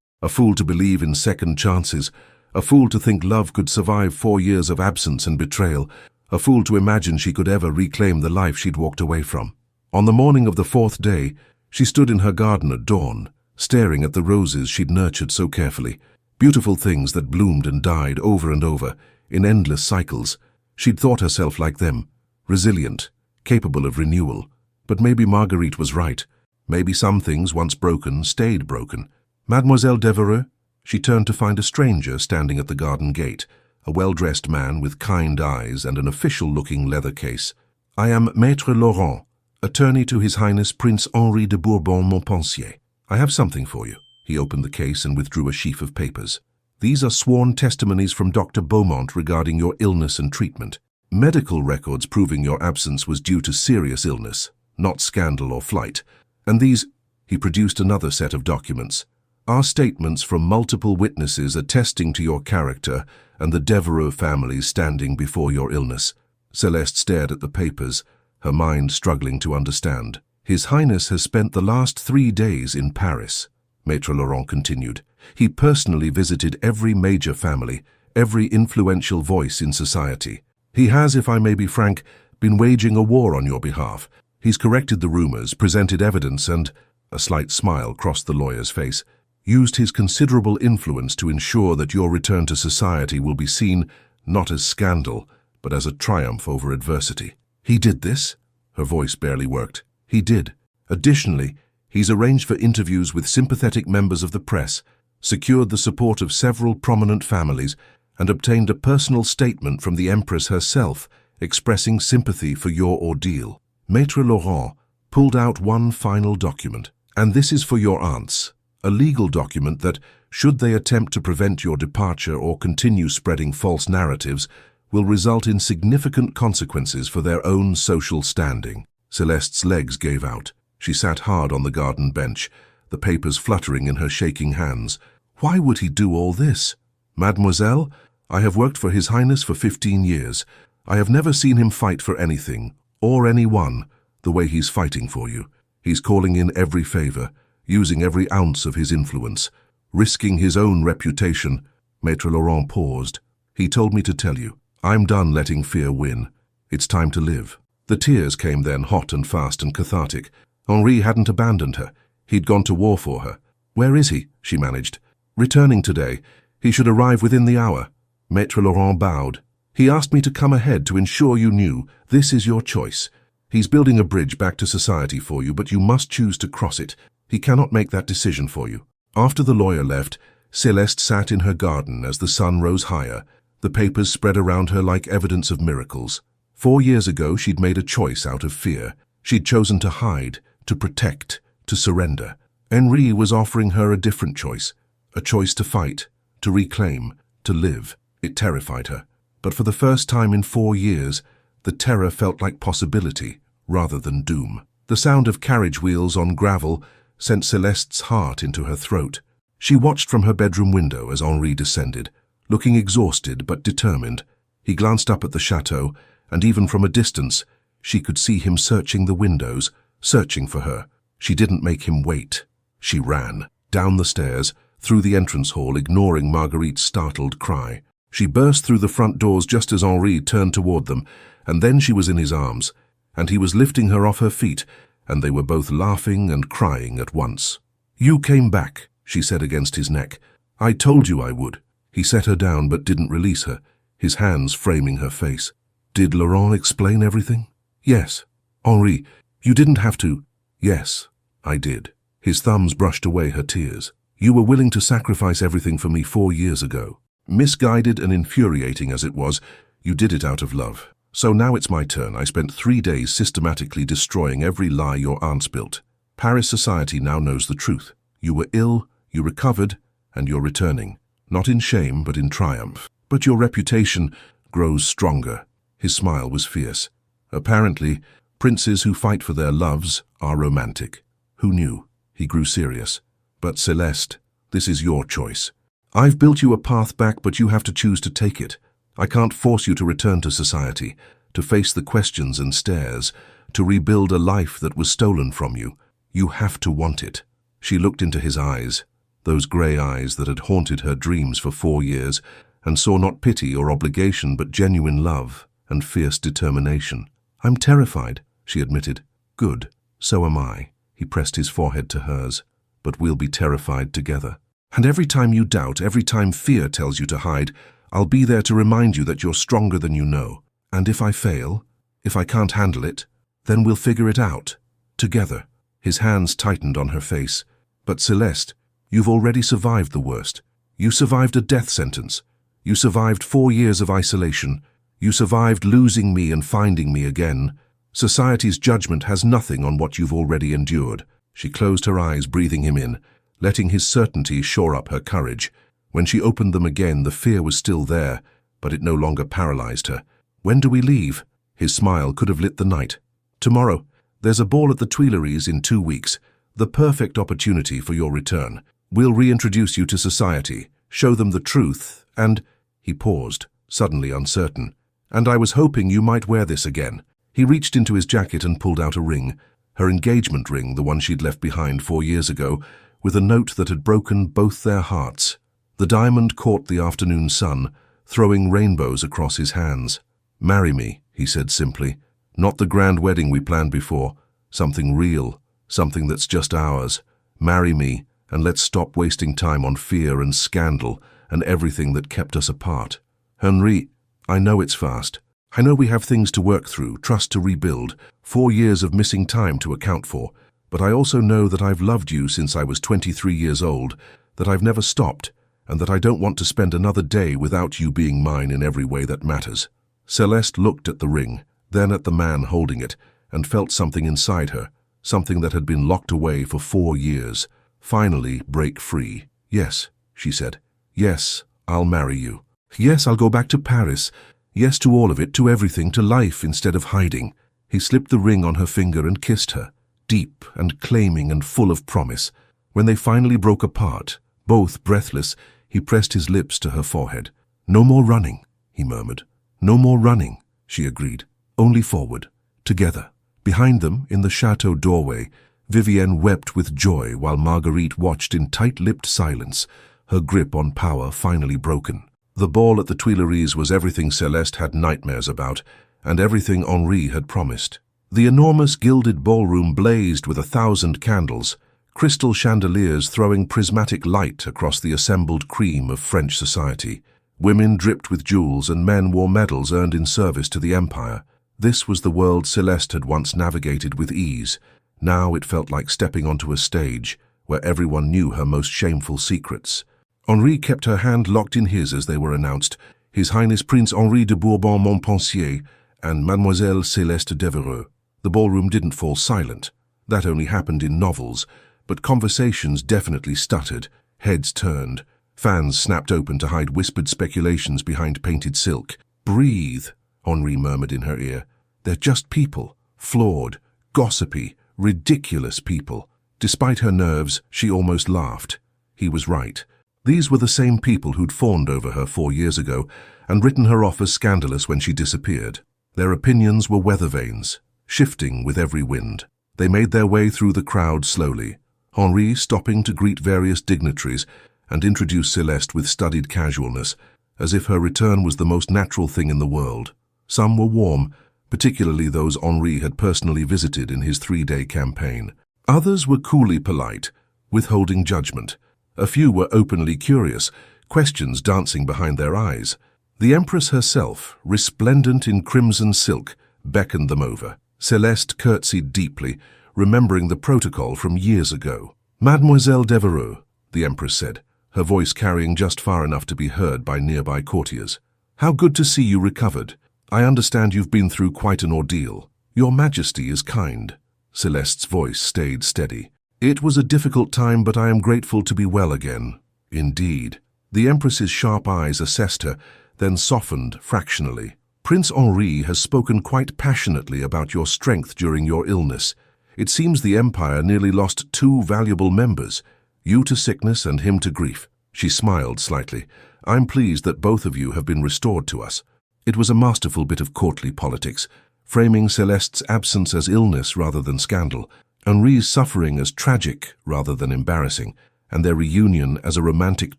S1: to believe in second chances, a fool to think love could survive 4 years of absence and betrayal, a fool to imagine she could ever reclaim the life she'd walked away from. On the morning of the 4th day, she stood in her garden at dawn, staring at the roses she'd nurtured so carefully, beautiful things that bloomed and died over and over, in endless cycles. She'd thought herself like them, resilient, capable of renewal. But maybe Marguerite was right. Maybe some things, once broken, stayed broken. "Mademoiselle Devereux?" She turned to find a stranger standing at the garden gate, a well-dressed man with kind eyes and an official-looking leather case. "I am Maître Laurent, attorney to His Highness Prince Henri de Bourbon-Montpensier. I have something for you." He opened the case and withdrew a sheaf of papers. "These are sworn testimonies from Dr. Beaumont regarding your illness and treatment. Medical records proving your absence was due to serious illness, not scandal or flight. And these," he produced another set of documents, "are statements from multiple witnesses attesting to your character and the Devereux family standing before your illness." Celeste stared at the papers, her mind struggling to understand. His Highness has spent the last 3 days in Paris, Maître Laurent continued. He personally visited every major family, every influential voice in society. He has, if I may be frank, been waging a war on your behalf. He's corrected the rumors, presented evidence, and, a slight smile crossed the lawyer's face, used his considerable influence to ensure that your return to society will be seen not as scandal, but as a triumph over adversity. He did this? Her voice barely worked. He did. Additionally, he's arranged for interviews with sympathetic members of the press, secured the support of several prominent families, and obtained a personal statement from the Empress herself expressing sympathy for your ordeal. Maître Laurent pulled out one final document, and this is for your aunts, a legal document that, should they attempt to prevent your departure or continue spreading false narratives, will result in significant consequences for their own social standing. Celeste's legs gave out. She sat hard on the garden bench, the papers fluttering in her shaking hands. Why would he do all this? Mademoiselle, I have worked for His Highness for 15 years. I have never seen him fight for anything, or anyone, the way he's fighting for you. He's calling in every favor, using every ounce of his influence, risking his own reputation. Maître Laurent paused. He told me to tell you, I'm done letting fear win. It's time to live. The tears came then, hot and fast and cathartic. Henri hadn't abandoned her. He'd gone to war for her. Where is he? She managed. Returning today. He should arrive within the hour. Maître Laurent bowed. He asked me to come ahead to ensure you knew this is your choice. He's building a bridge back to society for you, but you must choose to cross it. He cannot make that decision for you. After the lawyer left, Celeste sat in her garden as the sun rose higher. The papers spread around her like evidence of miracles. 4 years ago, she'd made a choice out of fear. She'd chosen to hide, to protect, to surrender. Henri was offering her a different choice, a choice to fight, to reclaim, to live. It terrified her. But for the first time in 4 years, the terror felt like possibility rather than doom. The sound of carriage wheels on gravel sent Celeste's heart into her throat. She watched from her bedroom window as Henri descended, looking exhausted but determined. He glanced up at the chateau, and even from a distance, she could see him searching the windows, searching for her. She didn't make him wait. She ran, down the stairs, through the entrance hall, ignoring Marguerite's startled cry. She burst through the front doors just as Henri turned toward them, and then she was in his arms, and he was lifting her off her feet, and they were both laughing and crying at once. "You came back," she said against his neck. "I told you I would." He set her down but didn't release her, his hands framing her face. "Did Laurent explain everything?" "Yes." "Henri, you didn't have to." "Yes, I did." His thumbs brushed away her tears. "You were willing to sacrifice everything for me 4 years ago. Misguided and infuriating as it was, you did it out of love. So now it's my turn. I spent 3 days systematically destroying every lie your aunts built. Paris society now knows the truth. You were ill, you recovered, and you're returning. Not in shame, but in triumph. But your reputation grows stronger." His smile was fierce. "Apparently, princes who fight for their loves are romantic. Who knew?" He grew serious. "But Celeste, this is your choice. I've built you a path back, but you have to choose to take it. I can't force you to return to society, to face the questions and stares, to rebuild a life that was stolen from you. You have to want it." She looked into his eyes, those grey eyes that had haunted her dreams for 4 years, and saw not pity or obligation but genuine love and fierce determination. "I'm terrified," she admitted. "Good, so am I." He pressed his forehead to hers. "But we'll be terrified together. And every time you doubt, every time fear tells you to hide, I'll be there to remind you that you're stronger than you know. And if I fail, if I can't handle it, then we'll figure it out. Together." His hands tightened on her face. "But Celeste, you've already survived the worst. You survived a death sentence. You survived 4 years of isolation. You survived losing me and finding me again. Society's judgment has nothing on what you've already endured." She closed her eyes, breathing him in, letting his certainty shore up her courage. When she opened them again, the fear was still there, but it no longer paralyzed her. "When do we leave?" His smile could have lit the night. "Tomorrow. There's a ball at the Tuileries in 2 weeks. The perfect opportunity for your return. We'll reintroduce you to society, show them the truth, and—" He paused, suddenly uncertain. And I was hoping you might wear this again. He reached into his jacket and pulled out a ring, her engagement ring, the one she'd left behind 4 years ago, with a note that had broken both their hearts. The diamond caught the afternoon sun, throwing rainbows across his hands. "Marry me," he said simply. "Not the grand wedding we planned before. Something real, something that's just ours. Marry me, and let's stop wasting time on fear and scandal and everything that kept us apart. Henri, I know it's fast. I know we have things to work through, trust to rebuild, 4 years of missing time to account for. But I also know that I've loved you since I was 23 years old, that I've never stopped, and that I don't want to spend another day without you being mine in every way that matters." Celeste looked at the ring, then at the man holding it, and felt something inside her, something that had been locked away for 4 years, finally break free. "Yes," she said. "Yes, I'll marry you. Yes, I'll go back to Paris. Yes to all of it, to everything, to life instead of hiding." He slipped the ring on her finger and kissed her, deep and claiming and full of promise. When they finally broke apart, both breathless, he pressed his lips to her forehead. "No more running," he murmured. "No more running," she agreed. "Only forward, together." Behind them, in the chateau doorway, Vivienne wept with joy while Marguerite watched in tight-lipped silence, her grip on power finally broken. The ball at the Tuileries was everything Celeste had nightmares about, and everything Henri had promised. The enormous gilded ballroom blazed with 1,000 candles, crystal chandeliers throwing prismatic light across the assembled cream of French society. Women dripped with jewels and men wore medals earned in service to the empire. This was the world Celeste had once navigated with ease. Now it felt like stepping onto a stage where everyone knew her most shameful secrets. Henri kept her hand locked in his as they were announced, His Highness Prince Henri de Bourbon-Montpensier and Mademoiselle Céleste Devereux. The ballroom didn't fall silent. That only happened in novels, but conversations definitely stuttered, heads turned, fans snapped open to hide whispered speculations behind painted silk. "Breathe," Henri murmured in her ear. "They're just people, flawed, gossipy, ridiculous people." Despite her nerves, she almost laughed. He was right. These were the same people who'd fawned over her 4 years ago and written her off as scandalous when she disappeared. Their opinions were weather vanes, shifting with every wind. They made their way through the crowd slowly, Henri stopping to greet various dignitaries and introduce Celeste with studied casualness, as if her return was the most natural thing in the world. Some were warm, particularly those Henri had personally visited in his 3-day campaign. Others were coolly polite, withholding judgment. A few were openly curious, questions dancing behind their eyes. The Empress herself, resplendent in crimson silk, beckoned them over. Celeste curtsied deeply, remembering the protocol from years ago. "Mademoiselle Devereux," the Empress said, her voice carrying just far enough to be heard by nearby courtiers. "How good to see you recovered. I understand you've been through quite an ordeal. Your Majesty is kind." Celeste's voice stayed steady. "It was a difficult time, but I am grateful to be well again." "Indeed." The Empress's sharp eyes assessed her, then softened fractionally. "Prince Henri has spoken quite passionately about your strength during your illness. It seems the Empire nearly lost 2 valuable members, you to sickness and him to grief." She smiled slightly. "I'm pleased that both of you have been restored to us." It was a masterful bit of courtly politics, framing Celeste's absence as illness rather than scandal, Henri's suffering as tragic rather than embarrassing, and their reunion as a romantic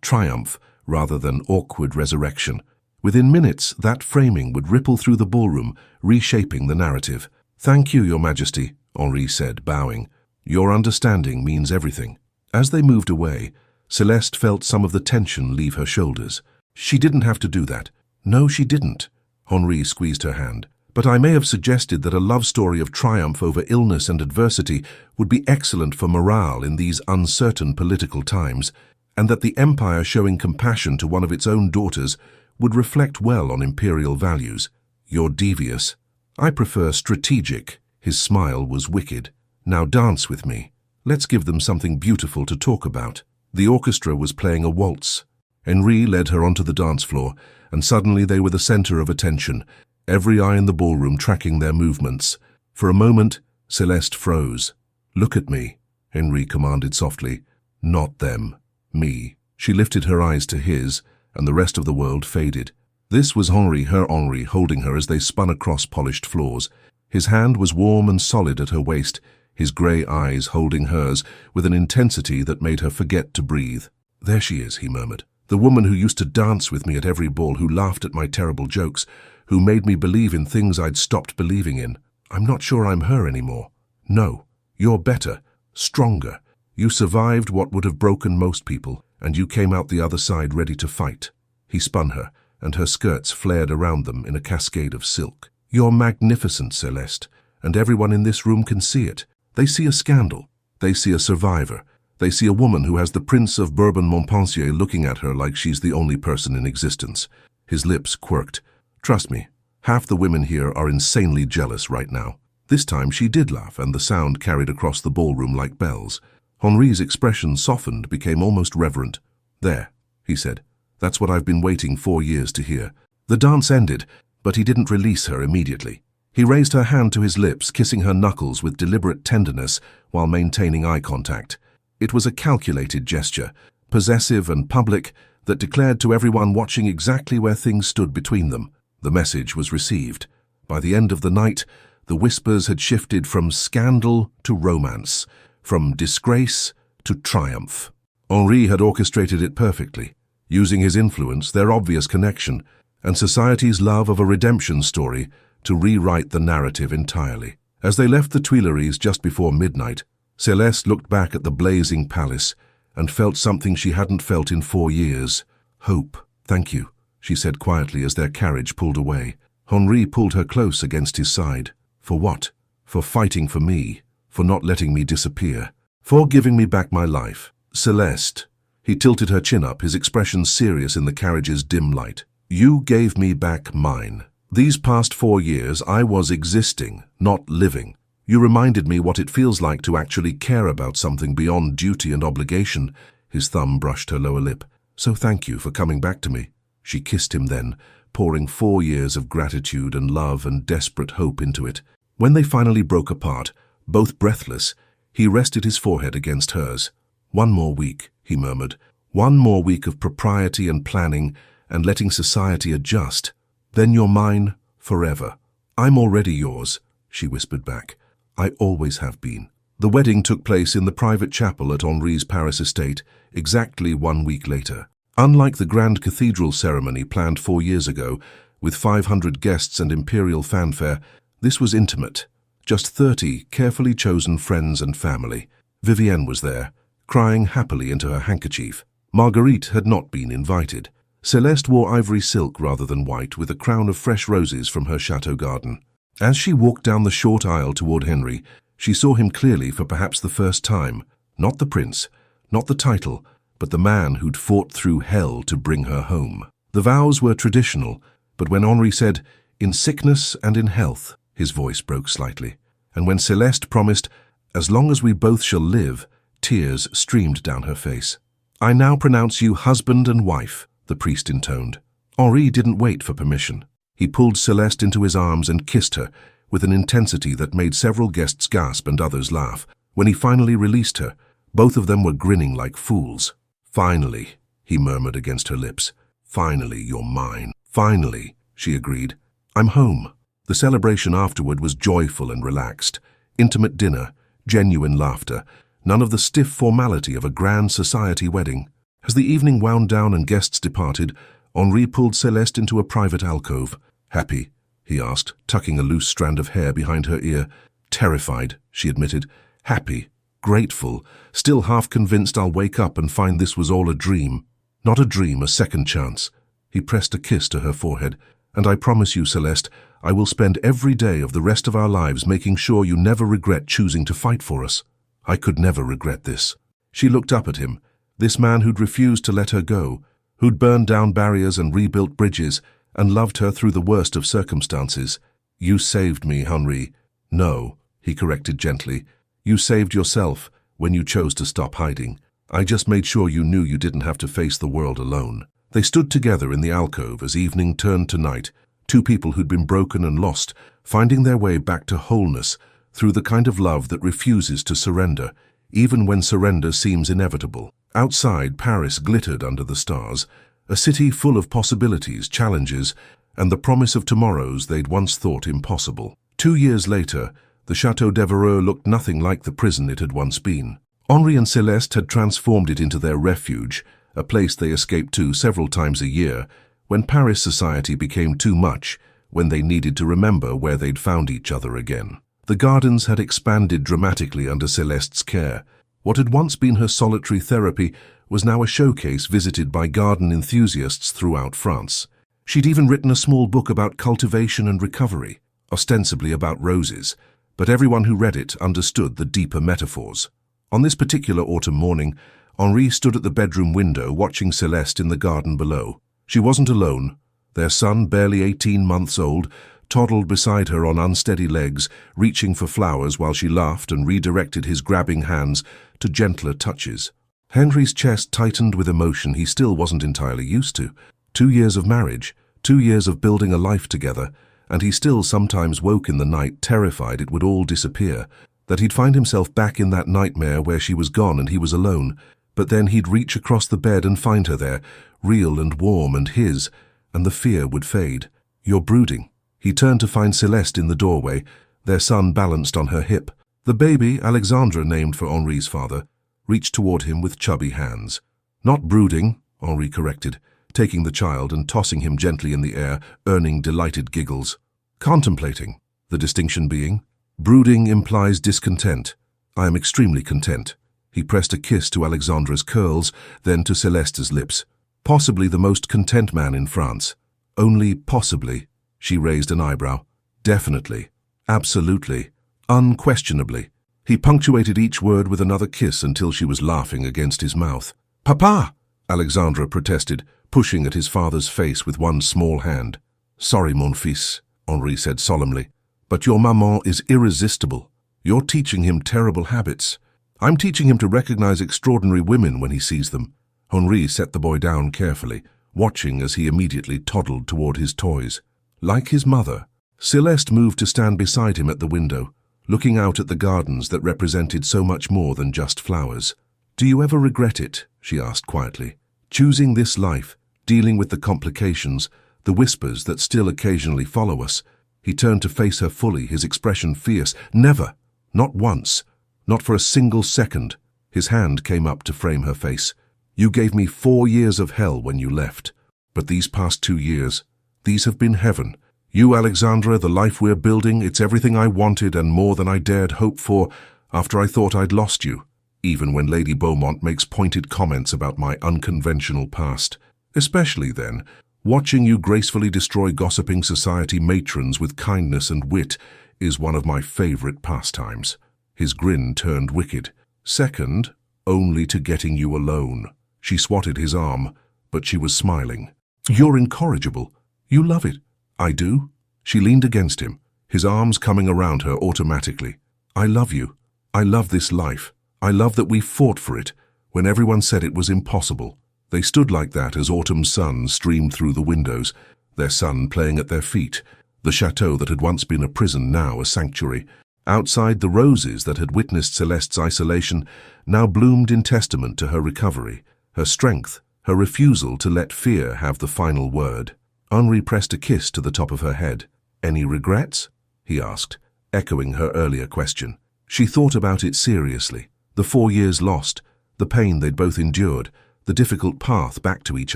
S1: triumph rather than awkward resurrection. Within minutes, that framing would ripple through the ballroom, reshaping the narrative. "Thank you, Your Majesty," Henri said, bowing. "Your understanding means everything." As they moved away, Celeste felt some of the tension leave her shoulders. She didn't have to do that. No, she didn't. Henri squeezed her hand. "But I may have suggested that a love story of triumph over illness and adversity would be excellent for morale in these uncertain political times, and that the Empire showing compassion to one of its own daughters would reflect well on imperial values. You're devious. I prefer strategic." His smile was wicked. "Now dance with me. Let's give them something beautiful to talk about." The orchestra was playing a waltz. Henri led her onto the dance floor, and suddenly they were the center of attention, every eye in the ballroom tracking their movements. For a moment, Celeste froze. "Look at me," Henri commanded softly. "Not them. Me." She lifted her eyes to his, and the rest of the world faded. This was Henri, her Henri, holding her as they spun across polished floors. His hand was warm and solid at her waist, his grey eyes holding hers with an intensity that made her forget to breathe. "There she is," he murmured. "The woman who used to dance with me at every ball, who laughed at my terrible jokes, who made me believe in things I'd stopped believing in. I'm not sure I'm her anymore. No, you're better, stronger. You survived what would have broken most people, and you came out the other side ready to fight." He spun her, and her skirts flared around them in a cascade of silk. "You're magnificent, Celeste, and everyone in this room can see it. They see a scandal. They see a survivor. They see a woman who has the Prince of Bourbon-Montpensier looking at her like she's the only person in existence." His lips quirked. "Trust me, half the women here are insanely jealous right now." This time she did laugh, and the sound carried across the ballroom like bells. Henri's expression softened, became almost reverent. "There," he said. "That's what I've been waiting 4 years to hear." The dance ended, but he didn't release her immediately. He raised her hand to his lips, kissing her knuckles with deliberate tenderness while maintaining eye contact. It was a calculated gesture, possessive and public, that declared to everyone watching exactly where things stood between them. The message was received. By the end of the night, the whispers had shifted from scandal to romance, from disgrace to triumph. Henri had orchestrated it perfectly, using his influence, their obvious connection, and society's love of a redemption story to rewrite the narrative entirely. As they left the Tuileries just before midnight, Celeste looked back at the blazing palace and felt something she hadn't felt in 4 years. "Hope, thank you," she said quietly as their carriage pulled away. Henri pulled her close against his side. "For what? For fighting for me, for not letting me disappear, for giving me back my life." "Celeste," he tilted her chin up, his expression serious in the carriage's dim light. "You gave me back mine. These past 4 years I was existing, not living. You reminded me what it feels like to actually care about something beyond duty and obligation." His thumb brushed her lower lip. "So thank you for coming back to me." She kissed him then, pouring 4 years of gratitude and love and desperate hope into it. When they finally broke apart, both breathless, he rested his forehead against hers. "One more week," he murmured. "One more week of propriety and planning and letting society adjust. Then you're mine forever." "I'm already yours," she whispered back. "I always have been." The wedding took place in the private chapel at Henri's Paris estate, exactly 1 week later. Unlike the grand cathedral ceremony planned 4 years ago, with 500 guests and imperial fanfare, this was intimate. Just 30 carefully chosen friends and family. Vivienne was there, crying happily into her handkerchief. Marguerite had not been invited. Celeste wore ivory silk rather than white, with a crown of fresh roses from her chateau garden. As she walked down the short aisle toward Henri, she saw him clearly for perhaps the first time. Not the prince, not the title, but the man who'd fought through hell to bring her home. The vows were traditional, but when Henri said, "In sickness and in health," his voice broke slightly. And when Celeste promised, "As long as we both shall live," tears streamed down her face. "I now pronounce you husband and wife," the priest intoned. Henri didn't wait for permission. He pulled Celeste into his arms and kissed her, with an intensity that made several guests gasp and others laugh. When he finally released her, both of them were grinning like fools. "Finally," he murmured against her lips. "Finally, you're mine." "Finally," she agreed. "I'm home." The celebration afterward was joyful and relaxed. Intimate dinner, genuine laughter, none of the stiff formality of a grand society wedding. As the evening wound down and guests departed, Henri pulled Celeste into a private alcove. "Happy?" he asked, tucking a loose strand of hair behind her ear. "Terrified," she admitted. "Happy, grateful, still half convinced I'll wake up and find this was all a dream." "Not a dream, a second chance." He pressed a kiss to her forehead. "And I promise you, Celeste, I will spend every day of the rest of our lives making sure you never regret choosing to fight for us." "I could never regret this." She looked up at him, this man who'd refused to let her go, who'd burned down barriers and rebuilt bridges, and loved her through the worst of circumstances. "You saved me, Henri." "No," he corrected gently. "You saved yourself when you chose to stop hiding. I just made sure you knew you didn't have to face the world alone." They stood together in the alcove as evening turned to night, two people who'd been broken and lost, finding their way back to wholeness through the kind of love that refuses to surrender, even when surrender seems inevitable. Outside, Paris glittered under the stars. A city full of possibilities, challenges, and the promise of tomorrows they'd once thought impossible. 2 years later, the Château d'Evreux looked nothing like the prison it had once been. Henri and Céleste had transformed it into their refuge, a place they escaped to several times a year, when Paris society became too much, when they needed to remember where they'd found each other again. The gardens had expanded dramatically under Céleste's care. What had once been her solitary therapy was now a showcase visited by garden enthusiasts throughout France. She'd even written a small book about cultivation and recovery, ostensibly about roses, but everyone who read it understood the deeper metaphors. On this particular autumn morning, Henri stood at the bedroom window watching Céleste in the garden below. She wasn't alone. Their son, barely 18 months old, toddled beside her on unsteady legs, reaching for flowers while she laughed and redirected his grabbing hands to gentler touches. Henri's chest tightened with emotion he still wasn't entirely used to. 2 years of marriage, 2 years of building a life together, and he still sometimes woke in the night terrified it would all disappear, that he'd find himself back in that nightmare where she was gone and he was alone. But then he'd reach across the bed and find her there, real and warm and his, and the fear would fade. "You're brooding." He turned to find Céleste in the doorway, their son balanced on her hip. The baby, Alexandre named for Henri's father, reached toward him with chubby hands. "Not brooding," Henri corrected, taking the child and tossing him gently in the air, earning delighted giggles. "Contemplating," the distinction being. "Brooding implies discontent. I am extremely content." He pressed a kiss to Alexandre's curls, then to Céleste's lips. "Possibly the most content man in France." "Only possibly," she raised an eyebrow. "Definitely. Absolutely. Unquestionably." He punctuated each word with another kiss until she was laughing against his mouth. "Papa!" Alexandre protested, pushing at his father's face with one small hand. "Sorry, mon fils," Henri said solemnly, "but your maman is irresistible. You're teaching him terrible habits. I'm teaching him to recognize extraordinary women when he sees them." Henri set the boy down carefully, watching as he immediately toddled toward his toys. Like his mother, Céleste moved to stand beside him at the window, looking out at the gardens that represented so much more than just flowers. "Do you ever regret it?" she asked quietly. "Choosing this life, dealing with the complications, the whispers that still occasionally follow us." He turned to face her fully, his expression fierce. "Never. Not once. Not for a single second." His hand came up to frame her face. "You gave me 4 years of hell when you left. But these past 2 years, these have been heaven. You, Alexandre, the life we're building, it's everything I wanted and more than I dared hope for after I thought I'd lost you. Even when Lady Beaumont makes pointed comments about my unconventional past. Especially then, watching you gracefully destroy gossiping society matrons with kindness and wit is one of my favorite pastimes." His grin turned wicked. "Second, only to getting you alone." She swatted his arm, but she was smiling. "You're incorrigible. You love it." "I do?" She leaned against him, his arms coming around her automatically. "I love you. I love this life. I love that we fought for it, when everyone said it was impossible." They stood like that as autumn's sun streamed through the windows, their son playing at their feet, the chateau that had once been a prison now a sanctuary. Outside, the roses that had witnessed Céleste's isolation now bloomed in testament to her recovery, her strength, her refusal to let fear have the final word. Henri pressed a kiss to the top of her head. "Any regrets?" he asked, echoing her earlier question. She thought about it seriously. The 4 years lost, the pain they'd both endured, the difficult path back to each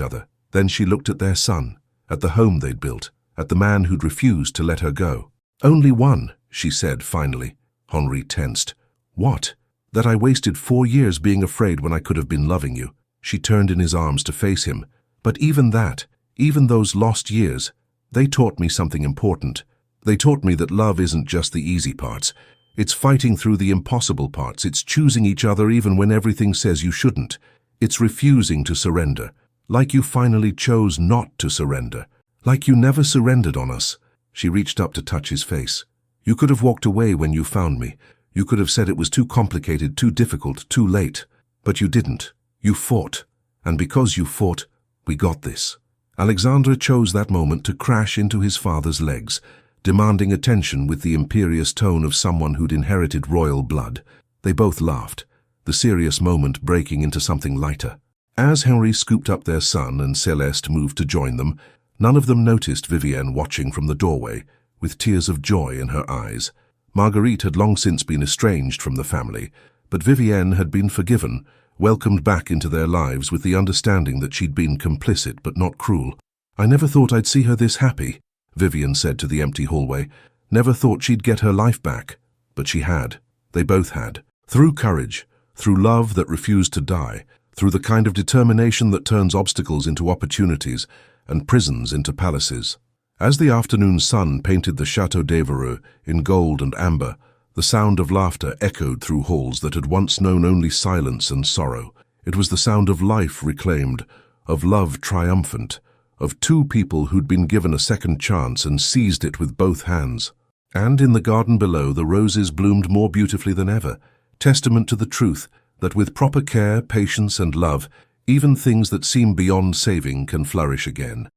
S1: other. Then she looked at their son, at the home they'd built, at the man who'd refused to let her go. "Only one," she said finally. Henri tensed. "What?" "That I wasted 4 years being afraid when I could have been loving you." She turned in his arms to face him. "But even that, even those lost years, they taught me something important. They taught me that love isn't just the easy parts. It's fighting through the impossible parts. It's choosing each other even when everything says you shouldn't. It's refusing to surrender, like you finally chose not to surrender, like you never surrendered on us." She reached up to touch his face. "You could have walked away when you found me. You could have said it was too complicated, too difficult, too late. But you didn't. You fought. And because you fought, we got this." Alexandre chose that moment to crash into his father's legs, demanding attention with the imperious tone of someone who'd inherited royal blood. They both laughed, the serious moment breaking into something lighter. As Henri scooped up their son and Celeste moved to join them, none of them noticed Vivienne watching from the doorway, with tears of joy in her eyes. Marguerite had long since been estranged from the family, but Vivienne had been forgiven, welcomed back into their lives with the understanding that she'd been complicit but not cruel. "I never thought I'd see her this happy," Vivienne said to the empty hallway. "Never thought she'd get her life back." But she had. They both had. Through courage, through love that refused to die, through the kind of determination that turns obstacles into opportunities and prisons into palaces. As the afternoon sun painted the Château d'Evreux in gold and amber, the sound of laughter echoed through halls that had once known only silence and sorrow. It was the sound of life reclaimed, of love triumphant, of two people who'd been given a second chance and seized it with both hands. And in the garden below, the roses bloomed more beautifully than ever, testament to the truth that with proper care, patience and love, even things that seem beyond saving can flourish again.